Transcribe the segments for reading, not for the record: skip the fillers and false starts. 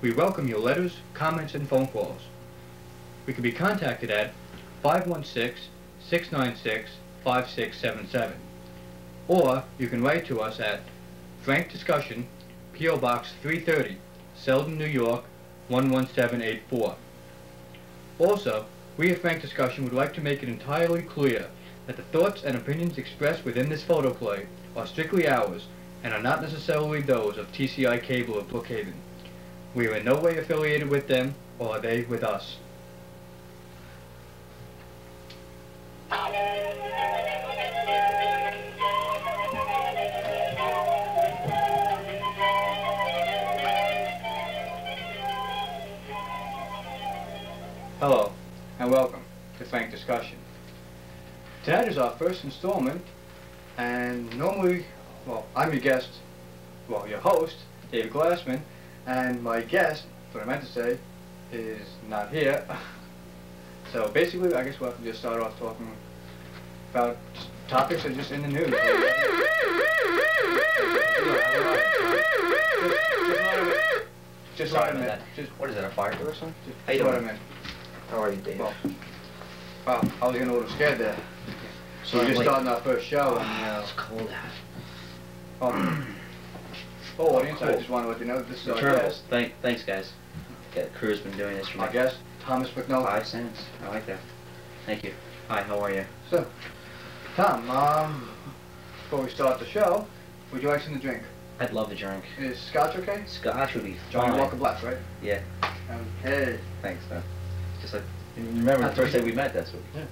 We welcome your letters, comments, and phone calls. We can be contacted at 516-696-5677. Or you can write to us at Frank Discussion, P.O. Box 330, Selden, New York, 11784. Also, we at Frank Discussion would like to make it entirely clear that the thoughts and opinions expressed within this photoplay are strictly ours and are not necessarily those of TCI Cable of Brookhaven. We are in no way affiliated with them, or are they with us. Hello, and welcome to Frank Discussion. Tonight is our first installment, and normally, well, I'm your guest, well, your host, Dave Glassman, and my guest, what I meant to say, is not here. So basically, I guess we'll have to just start off talking about topics that are just in the news. Just what I meant. What is that, a fire door or something? How you doing? What I meant. How are you, Dave? Well, I was getting a little scared there. So we're just starting our first show. And, it's cold out. Audience, I just want to let you know this is our guest. Thanks, guys. The crew's been doing this for me. Our guest, Thomas McNulty. 5 cents. I like that. Thank you. Hi, how are you? So, Tom, before we start the show, would you like something to drink? I'd love to drink. Is Scotch okay? Scotch would be fine. Johnny Walker Black, right? Yeah. Okay. Thanks, man. Just like, remember the first day we met, that's what. Yeah.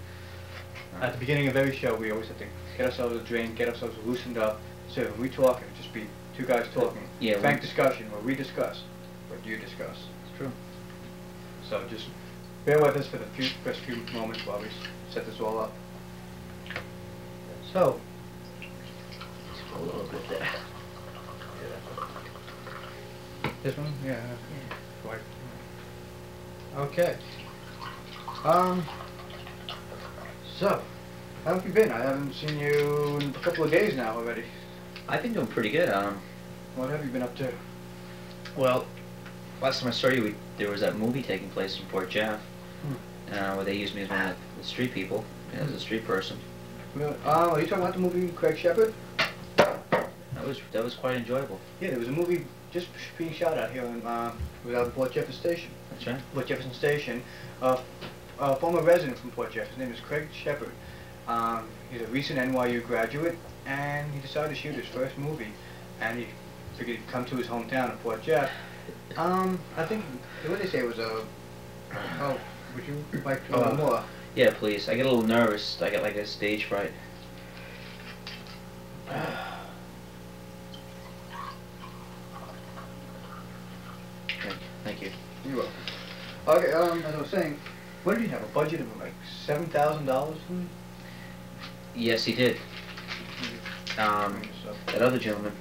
At the beginning of every show, we always have to get ourselves a drink, get ourselves loosened up, so when we talk, it would just be two guys talking. Yeah. Frank Discussion, where we discuss what you discuss. It's true. So just bear with us for the first few moments while we set this all up. So, let's go a little bit there. This one? Yeah. Quite. Okay. So, how have you been? I haven't seen you in a couple of days now already. I've been doing pretty good. What have you been up to? Well, last time I saw you, there was that movie taking place in Port Jeff, where they used me as one of the street people, as a street person. Are you talking about the movie Craig Shepard? That was quite enjoyable. Yeah, there was a movie just being shot out here in Port Jefferson Station. That's right. Port Jefferson Station. A former resident from Port Jeff. His name is Craig Shepard. He's a recent NYU graduate, and he decided to shoot his first movie, and he figured he'd come to his hometown of Port Jeff. I think, what did they say it was a... Oh, would you like to know more? Yeah, please. I get a little nervous. I get like a stage fright. Thank you. You're welcome. Okay, as I was saying, what did he have, a budget of like $7,000? Yes, he did. That other gentleman.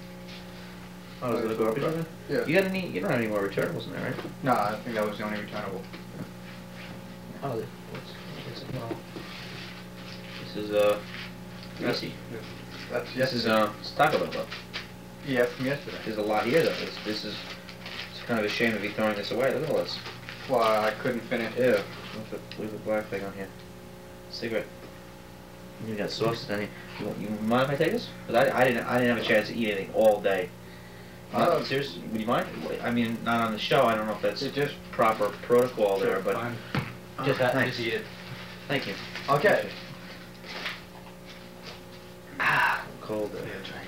Oh, was it a garbage one? Yeah. You don't have any more returnables in there, right? No, I think that was the only returnable. Oh, what's it called? This is Greasy. That's This is it's Taco Bell. Yeah, from yesterday. There's a lot here though. This is it's kind of a shame to be throwing this away. Look at all this. Well, I couldn't finish. Yeah. Leave the black thing on here. Cigarette. You got sauces on here. You mind if I take this? Because I didn't have a chance to eat anything all day. Seriously, would you mind? I mean, not on the show. I don't know if that's just proper protocol there, but just thanks. Just eat it. Thank you. Okay. Cold drink.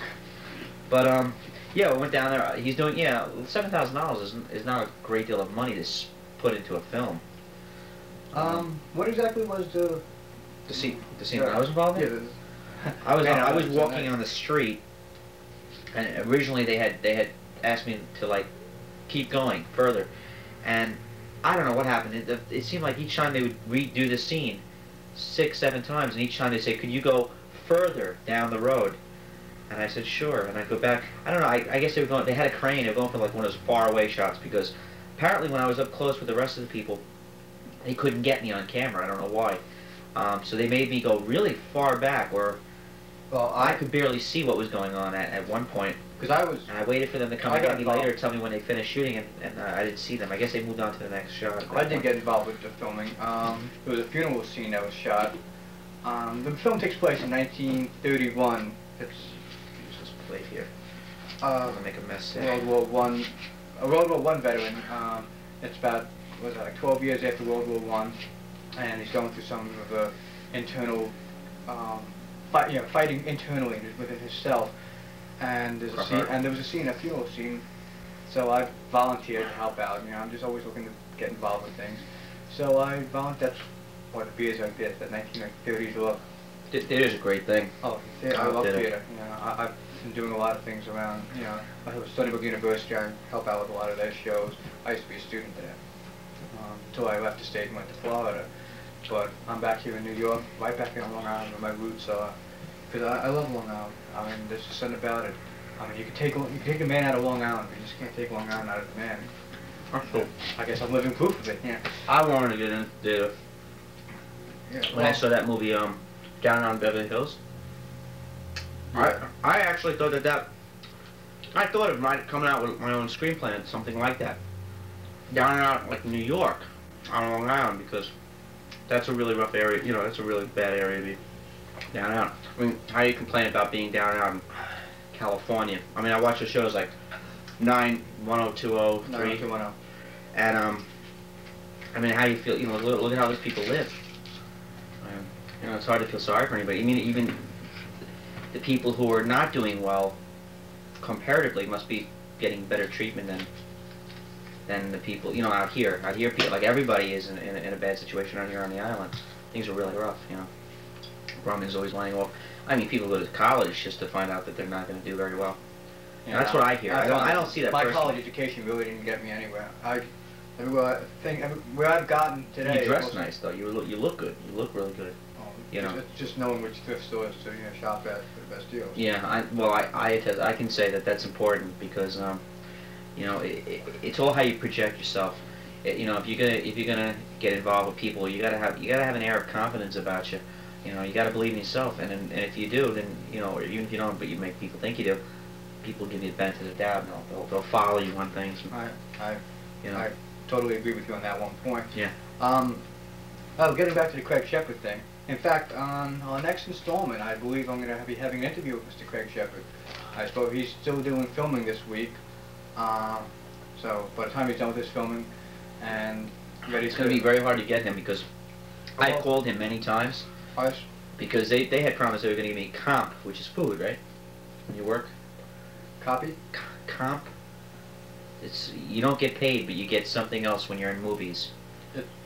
But yeah, we went down there. He's doing $7,000 is not a great deal of money to put into a film. What exactly was the scene that I was involved in? Yeah, I was walking on the street, and originally they had asked me to like keep going further, and I don't know what happened. It seemed like each time they would redo the scene 6-7 times, and each time they say, "Could you go further down the road?" And I said, "Sure." And I go back. I don't know. I guess they were going. They had a crane. They were going for like one of those far away shots because apparently when I was up close with the rest of the people, they couldn't get me on camera. I don't know why. So they made me go really far back where Well, I could barely see what was going on at one point. because I was. And I waited for them to come I and got get me involved. later, tell me when they finished shooting, and I didn't see them. I guess they moved on to the next shot. at that I did point. get involved with the filming. There was a funeral scene that was shot. The film takes place in 1931. It's Use this plate here. uh, I'm gonna make a mess there. World War One, a World War One veteran. It's about, what was it, like 12 years after World War One, and he's going through some of the internal, fighting internally within himself. And there's a scene, and there was a scene, a funeral scene. So I volunteered to help out. You know, I'm just always looking to get involved with things. So I volunteered. That's what the beers like this, that 1930s look. Theater's a great thing. Oh, theater. I love theater. You know, I've been doing a lot of things around. You know, I was Stony Brook University. I help out with a lot of their shows. I used to be a student there until I left the state and went to Florida. But I'm back here in New York, right back in Long Island, where my roots are. Because I love Long Island. I mean, there's just something about it. I mean, you can take a man out of Long Island, but you just can't take Long Island out of the man. Cool. I guess I'm living proof of it. Yeah. I wanted to get into theater Yeah. when I saw that movie, Down on Beverly Hills. Yeah. I actually thought that I thought of coming out with my own screenplay and something like that. Down out like New York, on Long Island, because that's a really rough area. You know, that's a really bad area to be down out. I mean, how do you complain about being down out in California? I mean, I watch the shows like 91020 3, 90210. and I mean, how you feel? You know, look at how these people live. You know, it's hard to feel sorry for anybody. I mean, even the people who are not doing well, comparatively, must be getting better treatment than the people, you know, out here. Out here, people, like everybody is in a bad situation out here on the island. Things are really rough, you know. Rum is always lining off. I mean, people go to college just to find out that they're not going to do very well. Yeah, That's what I hear. I don't see that. My personally. college education really didn't get me anywhere. Where I've gotten today. You dress nice though. You look good. You look really good. You know. It's just knowing which thrift stores to shop at for the best deals. Yeah. I can say that that's important because you know, it's all how you project yourself. You know, if you're gonna get involved with people, you gotta have an air of confidence about you. You know, you gotta believe in yourself, and if you do, then you know, or even if you don't, but you make people think you do, people give you the benefit of the doubt, and they'll follow you on things. You know. I totally agree with you on that one point. Yeah. Getting back to the Craig Shepard thing. In fact, on our next installment, I believe I'm going to be having an interview with Mr. Craig Shepard. I suppose he's still doing filming this week. So by the time he's done with his filming and ready It's going to be very hard to get him because I called him many times Us? because they had promised they were going to give me comp, which is food, right? When you work. Copy? Comp. It's you don't get paid, but you get something else when you're in movies.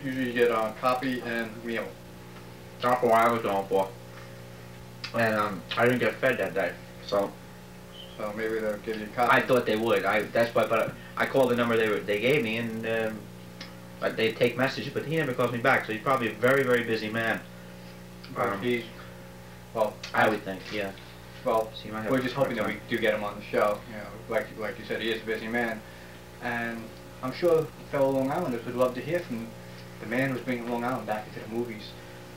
Usually you get copy and meal. That's what I was going for. And I didn't get fed that day, so So maybe they'll give you copy. I thought they would. That's why. But I called the number they gave me, and they take messages, but he never calls me back. So he's probably a very very busy man. He's, well, I would think, yeah. Well, So you might have we're just a hard hoping that we time. do get him on the show. You know, like you said, he is a busy man, and I'm sure fellow Long Islanders would love to hear from the man who's bringing Long Island back into the movies.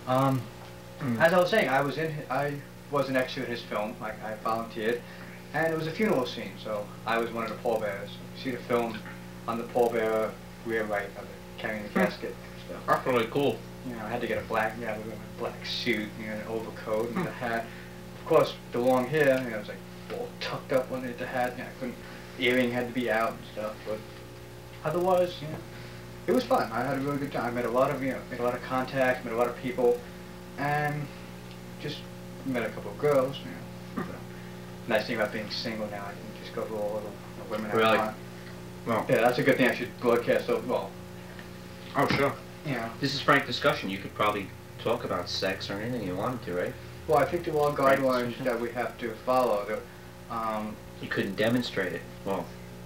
As I was saying, I was an extra in his film. I volunteered, and it was a funeral scene, so I was one of the pallbearers. You see the film on the pallbearer rear right of it, carrying the casket and stuff. That's really cool. You know, I had to get a black suit, you know, an overcoat and a hat. Of course, the long hair, you know, it was like all tucked up underneath the hat. You know, I couldn't, the earring had to be out and stuff. But otherwise, you know, it was fun. I had a really good time. I met a lot of, made a lot of contacts, met a lot of people, and just met a couple of girls. You know, so, nice thing about being single now, I can just go to all the women I Really? want. Well, Yeah, that's a good thing. I should broadcast. So, well, oh sure. you know. This is frank discussion. You could probably talk about sex or anything you wanted to, right? Well, I think there are Right. guidelines that we have to follow. You couldn't demonstrate it. Well,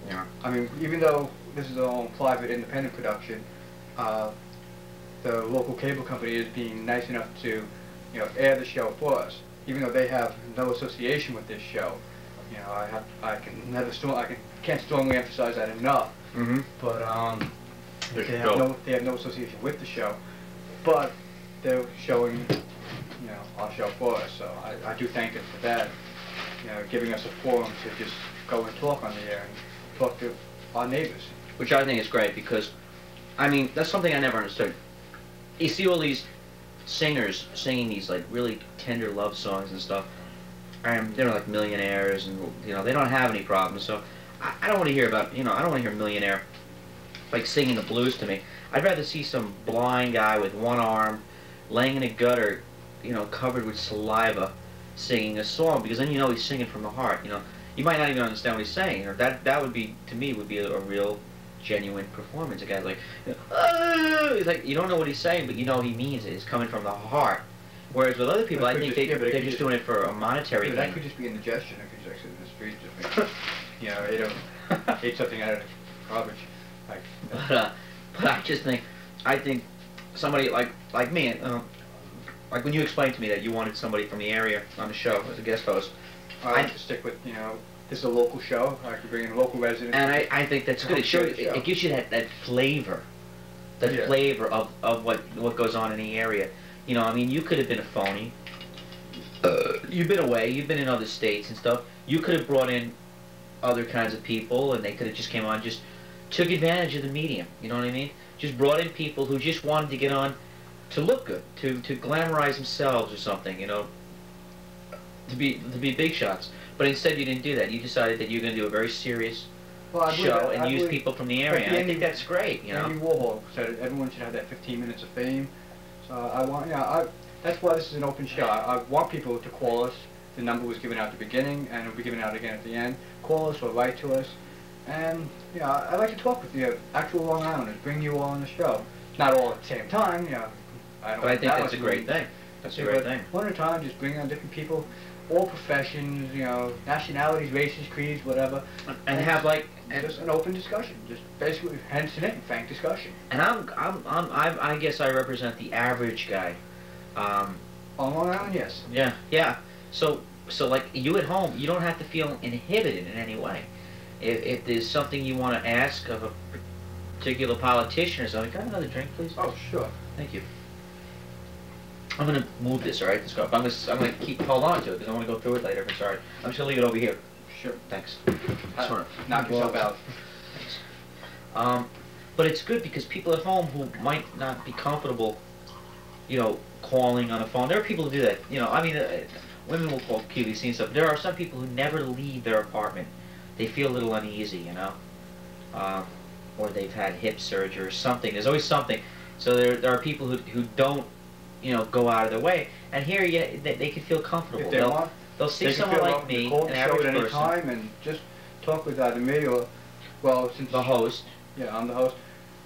yeah. I mean, even though this is all private, independent production, the local cable company is being nice enough to, air the show for us, even though they have no association with this show. You know, can't strongly emphasize that enough. Mm-hmm. But They have no association with the show, but they're showing, our show for us. So I do thank them for that, giving us a forum to just go and talk on the air and talk to our neighbors. Which I think is great because, I mean, that's something I never understood. You see all these singers singing these like really tender love songs and stuff, and they're like millionaires, and they don't have any problems. So I don't want to hear about, I don't want to hear a millionaire like singing the blues to me. I'd rather see some blind guy with one arm laying in a gutter, covered with saliva, singing a song, because then he's singing from the heart. You might not even understand what he's saying, or that would be, to me, would be a real genuine performance. A guy's like, he's like, you don't know what he's saying, but he means it. It's coming from the heart. Whereas with other people, I think they're just doing it for a monetary thing. That could just be indigestion. It could just sit in the street, just they don't eat something out of the garbage. But I think somebody like me, like when you explained to me that you wanted somebody from the area on the show as a guest host, I like to stick with, this is a local show. I could bring in local residents. And I think that's good. It gives you that flavor, flavor of what goes on in the area. I mean, you could have been a phony. You've been away. You've been in other states and stuff. You could have brought in other kinds of people, and they could have just came on, just took advantage of the medium. You know what I mean? Just brought in people who just wanted to get on to look good, to glamorize themselves or something. To be big shots. But instead, you didn't do that. You decided that you're going to do a very serious show and use people from the area. And I think that's great. Andy Warhol said everyone should have that 15 minutes of fame. So I want, that's why this is an open show. I want people to call us. The number was given out at the beginning, and it'll be given out again at the end. Call us or write to us. And, I like to talk with the actual Long Islanders, bring you all on the show. Not all at the same time, But I think that's a great thing. That's a great thing. One at a time, just bring on different people, all professions, nationalities, races, creeds, whatever. And have just an open discussion, just basically, hence the name, frank discussion. And I guess I represent the average guy. On Long Island, yes. Yeah. So like you at home, you don't have to feel inhibited in any way. If there's something you want to ask of a particular politician or something, can I have another drink, please? Oh, sure. Thank you. I'm gonna move this, all right? This cup. I'm gonna hold on to it because I want to go through it later. If it's all right. I'm just gonna leave it over here. Sure. Thanks. Knock yourself out. Thanks. But it's good because people at home who might not be comfortable, calling on the phone. There are people who do that. I mean, women will call QVC and stuff. There are some people who never leave their apartment. They feel a little uneasy, or they've had hip surgery or something. There's always something. So there are people who don't, go out of their way. And here, they can feel comfortable. If they'll see someone like me, an average person. Call the show at any time and just talk with either me or, since the host. Yeah, I'm the host.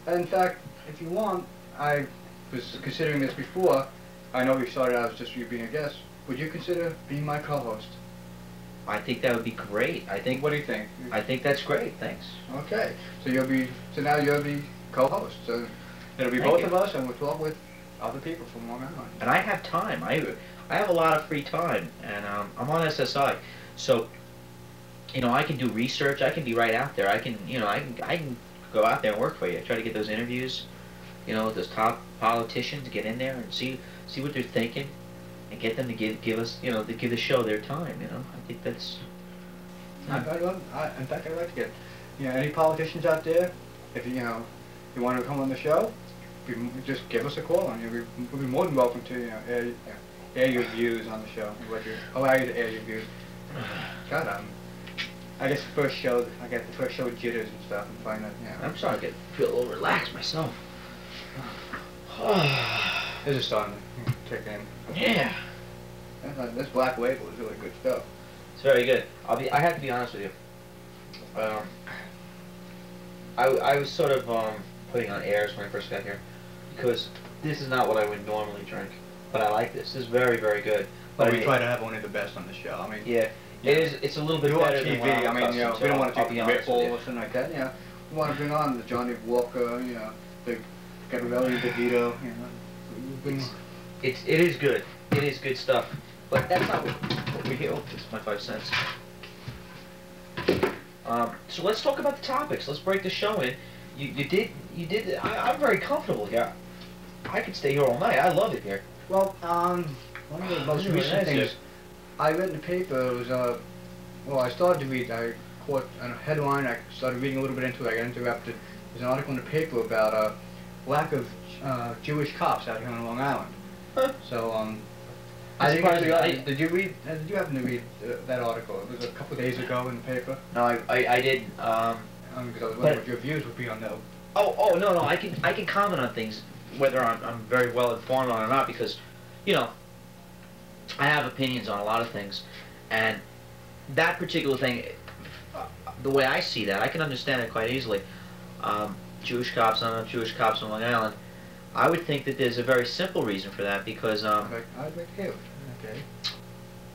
In fact, if you want, I was considering this before. I know we started out as just you being a guest. Would you consider being my co-host? I think that would be great. What do you think? I think that's great. Thanks. Okay. So now you'll be co-host. So it'll be both of us, and we'll talk with other people from Long Island. And I have time. I have a lot of free time, and I'm on SSI, so I can do research. I can be right out there. I can go out there and work for you. Try to get those interviews, with those top politicians, get in there and see what they're thinking, and get them to give us, to give the show their time. I think that's. In fact, I'd like to get, any politicians out there, if you want to come on the show, just give us a call, and we'll be more than welcome to air your views on the show. Allow you to air your views. God, I guess I get the first show jitters and stuff, and find that. I'm starting to feel a little relaxed myself. This is starting to kick in. Yeah. This Black Label is really good stuff. It's very good. I have to be honest with you. I was sort of putting on airs when I first got here because this is not what I would normally drink, but I like this. This is very, very good. But we try to have only the best on the show. I mean, yeah, it is. It's a little bit better than what I'm accustomed to. We don't want to take a Ripple or something like that. We want to bring on the Johnny Walker, the Gabrielli DeVito. It is good. It is good stuff. But that's not what we're here. This is my 5 cents. So let's talk about the topics. Let's break the show in. You did. I'm very comfortable here. I could stay here all night. I love it here. Well, one of the most Really recent nice things I read in the paper was, well, I started to read, I caught a headline, I started reading a little bit into it, I got interrupted. There's an article in the paper about lack of Jewish cops out here on Long Island. Huh. So, I'm surprised you got- did you read, did you happen to read that article? It was a couple of days ago in the paper. No, I did. Because I was wondering what your views would be on that. Oh no, I can comment on things whether I'm very well informed on or not, because, you know, I have opinions on a lot of things, and that particular thing, the way I see that, I can understand it quite easily. Jewish cops, not enough Jewish cops on Long Island. I would think that there's a very simple reason for that, because I'd like to hear it. Okay.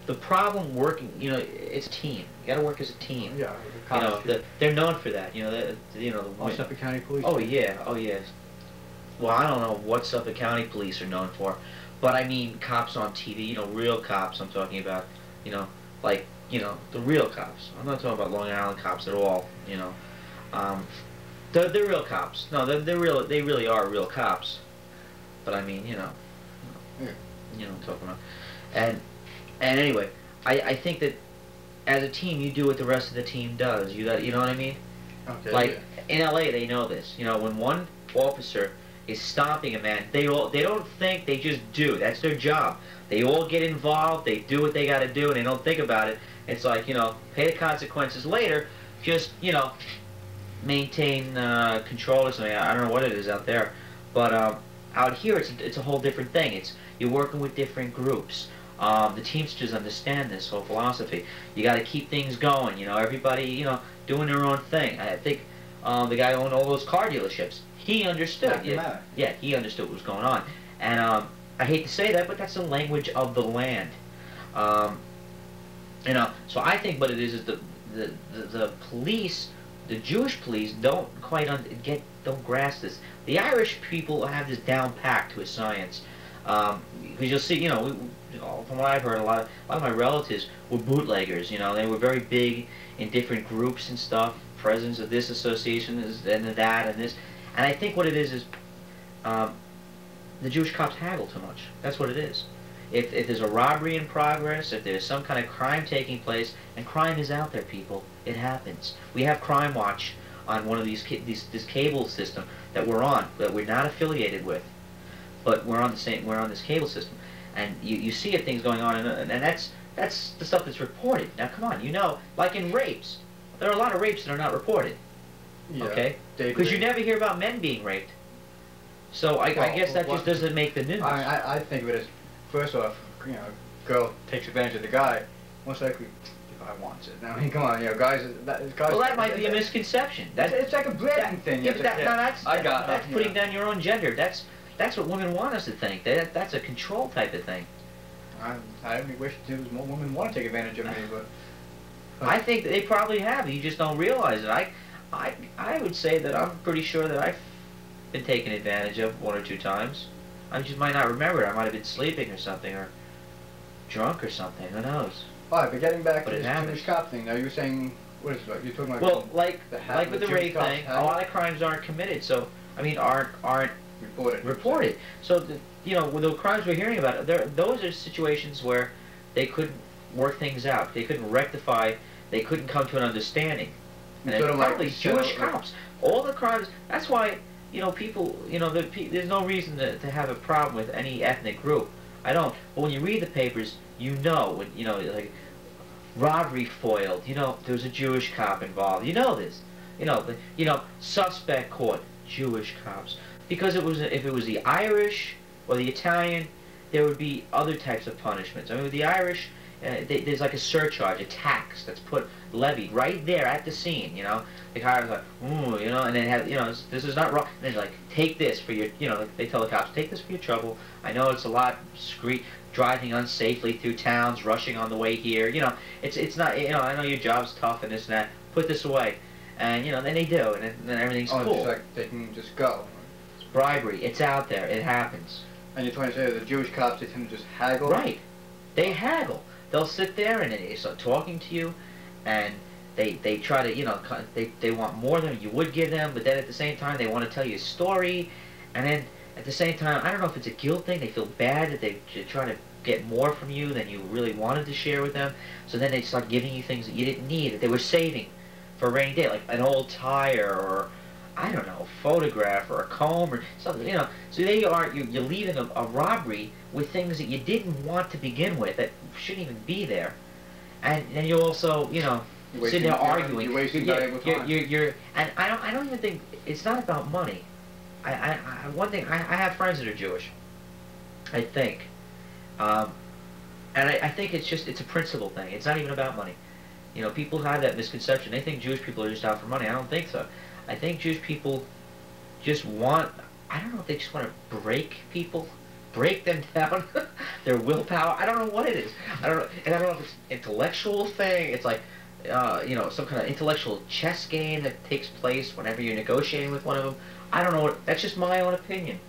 the problem working, you know, it's a team. You got to work as a team. Yeah, You know, they're known for that. You know, the Suffolk County Police. Oh yeah, oh yes. Well, I don't know what Suffolk County Police are known for, but I mean cops on TV. You know, real cops. I'm talking about. You know, like, you know, the real cops. I'm not talking about Long Island cops at all. You know, they're real cops. No, they're real. They really are real cops. But I mean, you know, Yeah. you know what I'm talking about. And anyway, I think that as a team, you do what the rest of the team does. You know what I mean? Okay. Like in LA, they know this. You know, when one officer is stopping a man, they don't think, they just do. That's their job. They all get involved. They do what they got to do, and they don't think about it. It's like, you know, pay the consequences later. Just, you know, maintain control or something. I don't know what it is out there, but out here it's a whole different thing. It's you're working with different groups. The Teamsters understand this whole philosophy. You got to keep things going. You know, everybody, you know, doing their own thing. I think the guy who owned all those car dealerships, he understood. Yeah, he understood what was going on. And I hate to say that, but that's the language of the land. You know, so I think what it is the police, the Jewish police, don't quite don't grasp this. The Irish people have this down pat to a science. Because you'll see, you know, from what I've heard, a lot of my relatives were bootleggers. You know, they were very big in different groups and stuff. Presidents of this association and that and this. And I think what it is the Jewish cops haggle too much. That's what it is. If there's a robbery in progress, if there's some kind of crime taking place, and crime is out there, people, it happens. We have Crime Watch on one of this cable system that we're on, that we're not affiliated with, but we're on this cable system, and you see things going on, and that's the stuff that's reported. Now, come on, you know, like in rapes, there are a lot of rapes that are not reported. Yeah, okay, because you never hear about men being raped. So I guess that just doesn't make the news. I think of it as, first off, you know, girl takes advantage of the guy, most likely the guy wants it. I mean, come on, you know, guys. Well, that might be a misconception. It's like a bragging thing. Yeah, but that's putting yeah. down your own gender. That's what women want us to think. That's a control type of thing. I only wish there was more women want to take advantage of me, but I think they probably have. You just don't realize it. I would say that I'm pretty sure that I've been taken advantage of 1 or 2 times. I just might not remember it. I might have been sleeping or something, or drunk or something. Who knows? All right, but getting back But to it this happens. Jewish cop thing, now you were saying, what is it? You're talking about? Well, like the with the Jewish rape cops thing, haggle? a lot of crimes aren't committed. So I mean, aren't reported. So you know, with the crimes we're hearing about, those are situations where they couldn't work things out. They couldn't rectify. They couldn't come to an understanding. And it's probably Jewish cops. All the crimes. That's why, you know, people. You know, there's no reason to have a problem with any ethnic group. I don't. But when you read the papers, you know, when you know, like robbery foiled. You know, there's a Jewish cop involved. You know this. You know, suspect caught. Jewish cops. Because if it was the Irish or the Italian, there would be other types of punishments. I mean, with the Irish, there's like a surcharge, a tax that's levied right there at the scene. You know, the Irish like, ooh, you know, and they have, you know, this is not wrong. And they're like, take this for your, you know, like they tell the cops, take this for your trouble. I know it's a lot, driving unsafely through towns, rushing on the way here. You know, it's not, you know, I know your job's tough and this and that. Put this away, and you know, then they do, and then everything's cool. It's like they can just go. It's bribery. It's out there. It happens. And you're trying to say the Jewish cops, they tend to just haggle? Right. They haggle. They'll sit there and they start talking to you, and they try to, they want more than you would give them, but then at the same time they want to tell you a story, and then at the same time, I don't know if it's a guilt thing, they feel bad that they're trying to get more from you than you really wanted to share with them, so then they start giving you things that you didn't need, that they were saving for a rainy day, like an old tire, or I don't know, a photograph, or a comb, or something, so there you are, you're leaving a robbery with things that you didn't want to begin with, that shouldn't even be there, and then you also, sitting there arguing. You're wasting valuable time. And I don't even think it's not about money. One thing, I have friends that are Jewish. I think, and I think it's a principle thing. It's not even about money. People have that misconception. They think Jewish people are just out for money. I don't think so. I think Jewish people just want. I don't know if they just want to break people, break them down, their willpower. I don't know what it is. I don't know if it's an intellectual thing. It's like. Some kind of intellectual chess game that takes place whenever you're negotiating with one of them. I don't know. That's just my own opinion.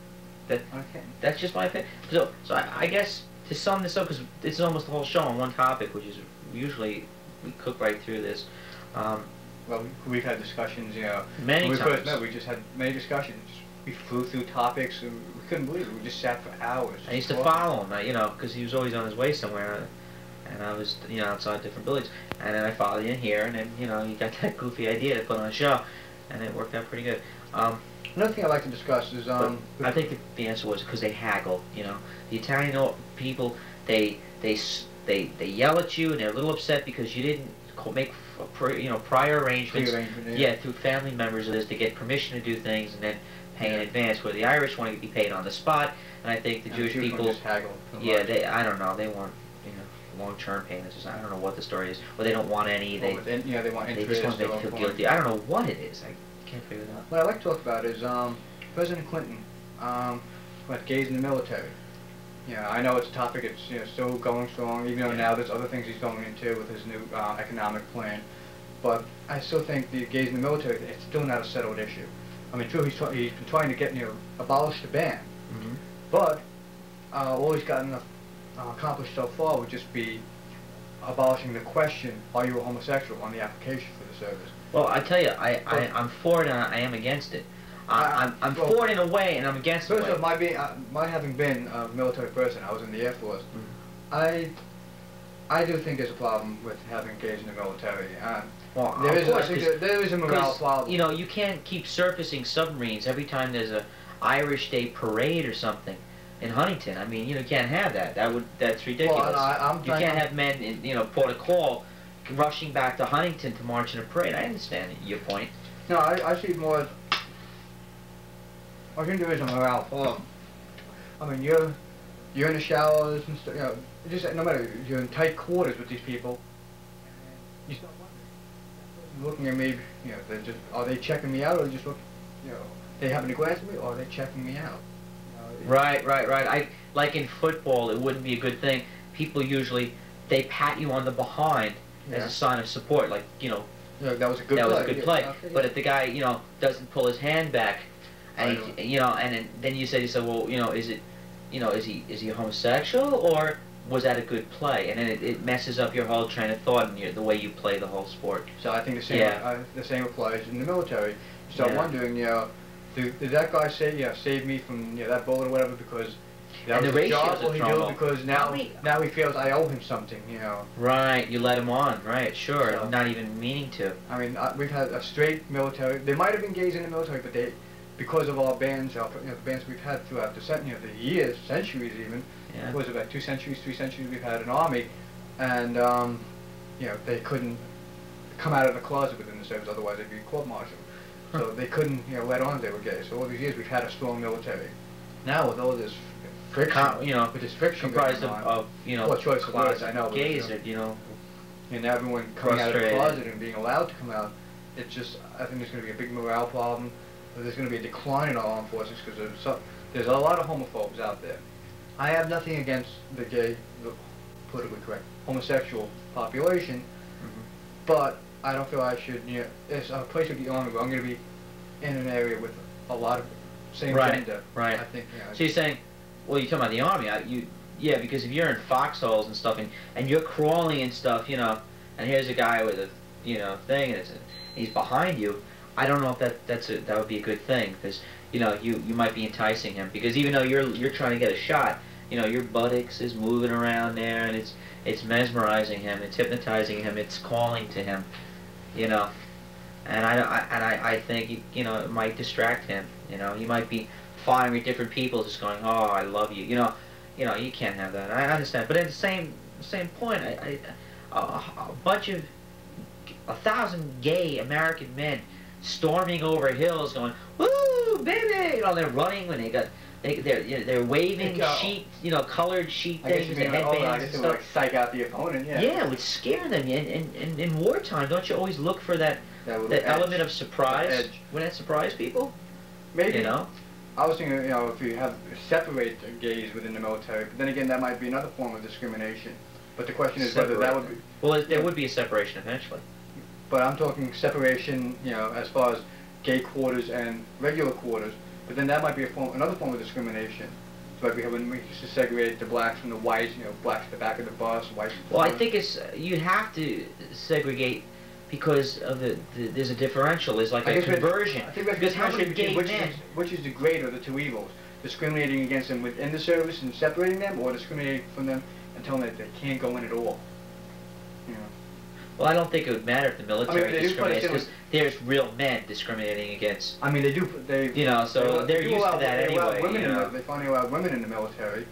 That's just my opinion. So I guess to sum this up, because it's almost the whole show on one topic, which is usually we cook right through this. Well, we've had discussions, Many when we times. first met, we just had many discussions. We flew through topics, and we couldn't believe it. We just sat for hours. I used to follow him, because he was always on his way somewhere. And I was, outside different buildings. And then I followed you in here, and then, you got that goofy idea to put on a show. And it worked out pretty good. Another thing I'd like to discuss is, I think the answer was because they haggle, The Italian people, they yell at you, and they're a little upset because you didn't make, prior arrangements. Through family members of this to get permission to do things and then pay in advance, where the Irish want to be paid on the spot. And I think the Jewish people, just haggle. I don't know, they want, long-term payments. I don't know what the story is, or they don't want any. They they want interest. They just want to make you feel guilty. I don't know what it is. I can't figure it out. What I'd like to talk about is President Clinton, about gays in the military. I know it's a topic. It's still going strong, even though now there's other things he's going into with his new economic plan. But I still think the gays in the military, it's still not a settled issue. I mean, true, he's been trying to get abolish the ban, but all he's gotten accomplished so far would just be abolishing the question, are you a homosexual, on the application for the service. Well, I tell you, I'm for it and I am against it. I'm for it in a way and I'm against it. First of all, my having been a military person, I was in the Air Force, I do think there's a problem with having gays in the military. Well, there is a morale problem. You can't keep surfacing submarines every time there's a Irish Day parade or something. In Huntington, I mean, you can't have that. That's ridiculous. Well, you can't have men in, Port of Call rushing back to Huntington to march in a parade. I understand your point. No, I see more as, I think there is a morale problem. I mean, you're in the showers and stuff, just no matter, you're in tight quarters with these people, you start wondering, looking at me, are they checking me out, or just look, they happen to glance at me, or are they checking me out? Right. Like in football, it wouldn't be a good thing. People usually, they pat you on the behind as a sign of support, like, that was a good play. That was a good play. Okay, but if the guy, doesn't pull his hand back, and and then you said, well, is he homosexual, or was that a good play? And then it messes up your whole train of thought and the way you play the whole sport. So I think the same applies in the military. You start wondering, did that guy save me from that bullet or whatever because that was his job, or he do it because now he feels I owe him something, Right, you let him on, right, sure, So, not even meaning to. I mean, we've had a straight military. There might have been gays in the military, but because of our bans, the bans we've had throughout the years, centuries even, was about 2 centuries, 3 centuries we've had an army, and they couldn't come out of the closet within the service, otherwise they'd be court-martialed. So they couldn't, let on they were gay. So all these years we've had a strong military. Now with all this friction, with this friction comprised going on, of poor choice of words, I know. Gays, and everyone coming out of the closet and being allowed to come out, I think there's going to be a big morale problem. There's going to be a decline in our armed forces because there's a lot of homophobes out there. I have nothing against the gay, the politically correct, homosexual population, but I don't feel I should, it's a place of the army where I'm going to be in an area with a lot of same gender. Right. I think, So you're saying, well, you're talking about the army, because if you're in foxholes and stuff, and you're crawling and stuff, and here's a guy with a, thing, and he's behind you, I don't know if that would be a good thing, because you might be enticing him, because even though you're trying to get a shot, your buttocks is moving around there, and it's mesmerizing him, it's hypnotizing him, it's calling to him, and I think it might distract him. He might be flying with different people, just going, "Oh, I love you." You can't have that. I understand, but at the same point, a bunch of 1,000 gay American men storming over hills, going, "Woo, baby!" They're running when they're waving sheet, colored sheet things and headbands and stuff. Like psych out the opponent. Yeah. Yeah, it would scare them. And in wartime, don't you always look for that element of surprise? Wouldn't that surprise people? Maybe. I was thinking, if you separate gays within the military, but then again, that might be another form of discrimination. But the question is whether that would be... Well, there would be a separation eventually. But I'm talking separation, as far as gay quarters and regular quarters. But then that might be another form of discrimination. So like when we used to segregate the blacks from the whites, blacks at the back of the bus, whites... Well, I think you have to segregate because of there's a differential. There's like a conversion. I think because how many gay men... Which is the greater of the two evils? Discriminating against them within the service and separating them, or discriminating from them and telling them that they can't go in at all? Well, I don't think it would matter if the military discriminates, because there's real men discriminating against... I mean, they do... so they're used to that anyway. They finally allow women in the military,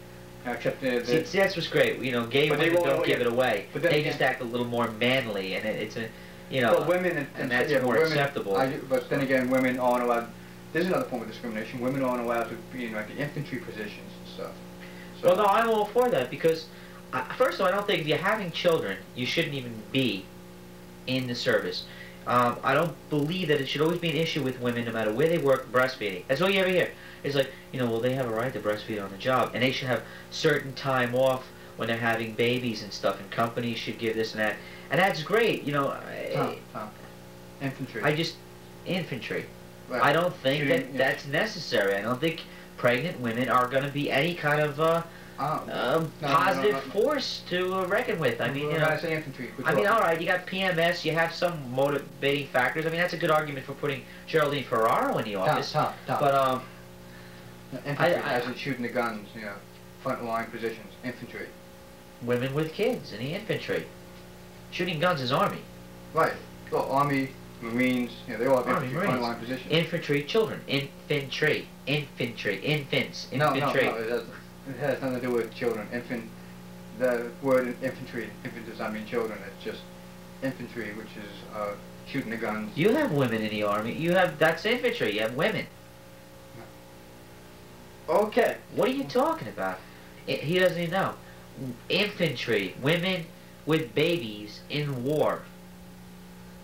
except... See, that's what's great. Gay women don't give it away. But they just act a little more manly, and it's a... But women... And that's more acceptable. But then again, women aren't allowed... There's another form of discrimination. Women aren't allowed to be in, like, the infantry positions and stuff. So, well, no, I'm all for that, because... first of all, I don't think if you're having children, you shouldn't even be in the service. I don't believe that it should always be an issue with women, no matter where they work, breastfeeding. That's all you ever hear. It's like, well, they have a right to breastfeed on the job, and they should have certain time off when they're having babies and stuff, and companies should give this and that. And that's great, Infantry. Infantry. Right. I don't think that's necessary. I don't think pregnant women are going to be any kind of positive force to reckon with. I mean, I say infantry. I mean, all right, you got PMS, you have some motivating factors. I mean, that's a good argument for putting Geraldine Ferraro in the office. Top. But infantry, as in shooting the guns, front line positions, infantry. Women with kids in the infantry. Shooting guns is Army. Right. Well, Army, Marines, they all have infantry, front line positions. Infantry, children. Infantry. Infants. Infantry. No, it has nothing to do with children. The word infantry does not mean children. It's just infantry, which is shooting the guns. You have women in the Army. That's infantry. You have women. Okay. What are you talking about? He doesn't even know. Infantry, women with babies in war.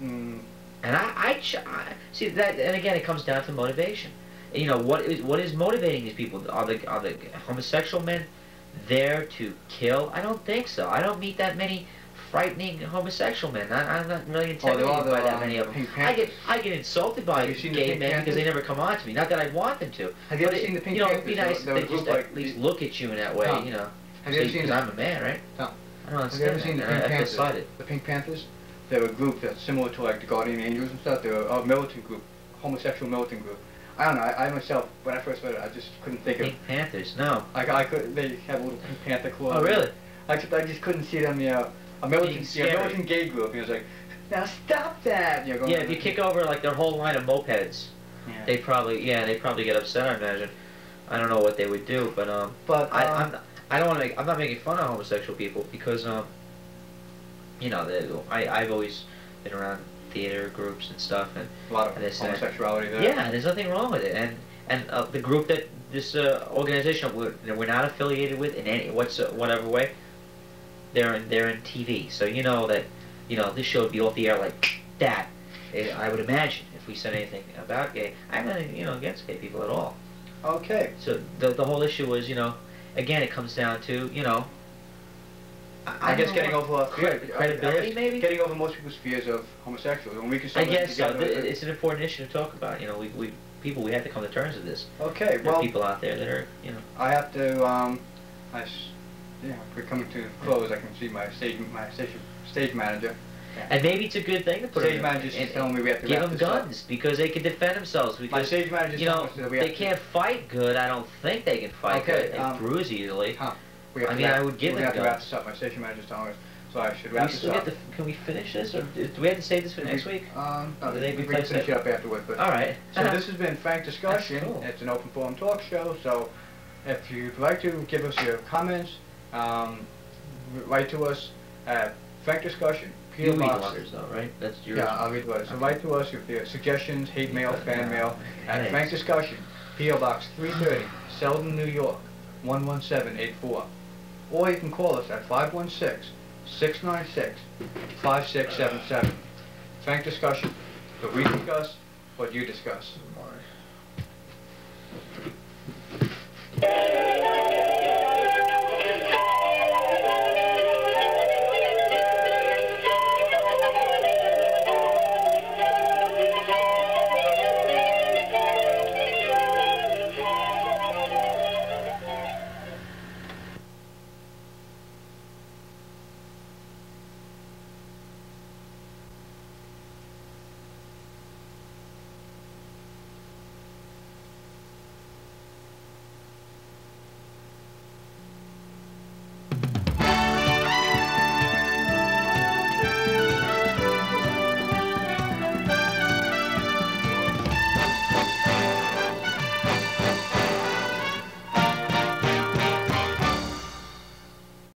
And I see that, and again, it comes down to motivation. What is motivating these people? Are the homosexual men there to kill? I don't think so. I don't meet that many frightening homosexual men. I'm not really intimidated by that many of them. I get insulted by gay men because they never come on to me. Not that I want them to. Have you ever seen the Pink Panthers? It'd be nice if they just at least look at you in that way. Tom, have you ever seen? Because I'm a man, right? Tom, I don't have you ever seen the Pink Panthers? Excited. The Pink Panthers? They're a group that's similar to like the Guardian Angels and stuff. They're a militant group, homosexual militant group. I don't know. I myself, when I first read it, I just couldn't think of. Pink Panthers, no. I could. They have a little Pink Panther claw. Oh, really? I just couldn't see them. A militant gay group. It was like, now stop that. Yeah, if you kick over like their whole line of mopeds, they probably get upset. I imagine. I don't know what they would do, but I'm not making fun of homosexual people because I've always been around theater groups and stuff, and a lot of homosexuality there. Yeah, and there's nothing wrong with it. And the group that this organization we're not affiliated with in any whatever way, they're in TV, so this show would be off the air like that. I would imagine if we said anything about gay. I'm not against gay people at all. Okay. So the whole issue was again it comes down to I guess getting over credibility, maybe? Getting over most people's fears of homosexuals. And we can I guess so. It's an important issue to talk about. We have to come to terms with this. Okay, there are people out there that are, I have to, we're coming to a close. I can see my stage manager. And maybe it's a good thing to put Stage them manager just telling me we have to give wrap them this up. guns because they can defend themselves. My Because stage manager just you know telling us that we have they to... can't fight good. I don't think they can fight Okay, good. They bruise easily. Tom, we have I to mean, wrap, I would give we them have to wrap guns. this up. My station manager's telling us, so I should Can we, wrap this still up. get the, can we finish this, or do we have to save this for next week? No, Do they we can replace finish it? it up afterward. But All right. so this has been Frank Discussion. Cool. It's an open forum talk show. So if you'd like to give us your comments, write to us at Frank Discussion. You PO read Box. letters though, right? That's yours. Yeah, I'll read letters. So write to us with your suggestions, hate mail, fan mail, at Thanks. Frank Discussion, P.O. Box 330, Selden, New York, 11784. Or you can call us at 516-696-5677. Frank Discussion, where we discuss what you discuss.